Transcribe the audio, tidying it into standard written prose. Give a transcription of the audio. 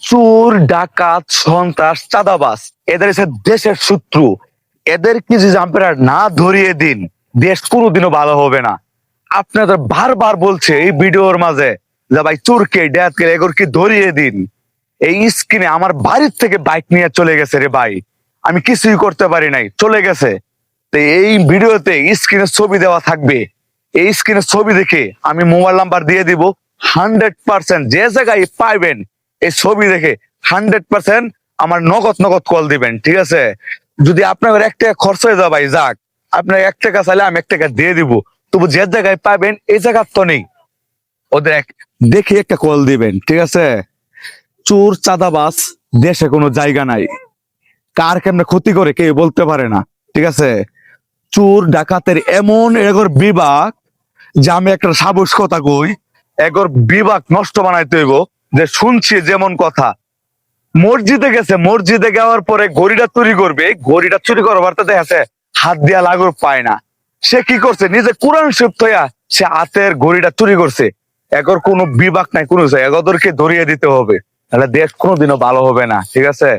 চোর ডাকাত সন্ত্রাস চাঁদাবাজ এদের হচ্ছে দেশের শত্রু। এদেরকে যদি আপনারা না ধরিয়ে দিন, দেশ কোনোদিনও ভালো হবে না। আপনারা বারবার বলছে এই ভিডিওর মাঝে যে ভাই চোরকে ডাকাতকে এগুলোকে ধরিয়ে দিন। এই স্ক্রিনে আমার বাড়ির থেকে বাইক নিয়ে চলে গেছে রে ভাই, আমি কিছুই করতে পারি নাই, চলে গেছে। তো এই ভিডিওতে স্ক্রিনের ছবি দেওয়া থাকবে, এই স্ক্রিনের ছবি দেখে আমি মোবাইল নাম্বার দিয়ে দিব। 100% যে জায়গায় পাইবেন এই ছবি দেখে 100% আমার নগদ নগদ কল দিবেন, ঠিক আছে? যদি আপনার 1 টাকা খরচ হয়ে যায় ভাই যাক, আপনার 1 টাকা চাইলে আমি 1 টাকা দিয়ে দিব, তবু যে জায়গায় পাবেন এই জায়গার তো নেই। ওদের দেখে একটা কল দিবেন, ঠিক আছে? চোর চাঁদাবাজ দেশে কোনো জায়গা নাই, কার কেমনে ক্ষতি করে কেউ বলতে পারে না, ঠিক আছে? চোর ডাকাতের এমন এগর বিভাগ যে আমি একটা সাহস কথা কই, এগর বিভাগ নষ্ট বানাইতে হইব। যে শুনছি যেমন কথা, মসজিদে গেছে, মসজিদে যাওয়ার পরে ঘড়িটা চুরি করবে, ঘড়িটা চুরি করবার তো দেখে হাত দিয়া লাগুর পায় না। সে কি করছে, নিজে কোরআন শরীফ থইয়া সে হাতের ঘড়িটা চুরি করছে। এগর কোনো বিভাগ নাই, কোনো এগোদেরকে ধরিয়ে দিতে হবে, তাহলে দেশ কোনোদিনও ভালো হবে না, ঠিক আছে?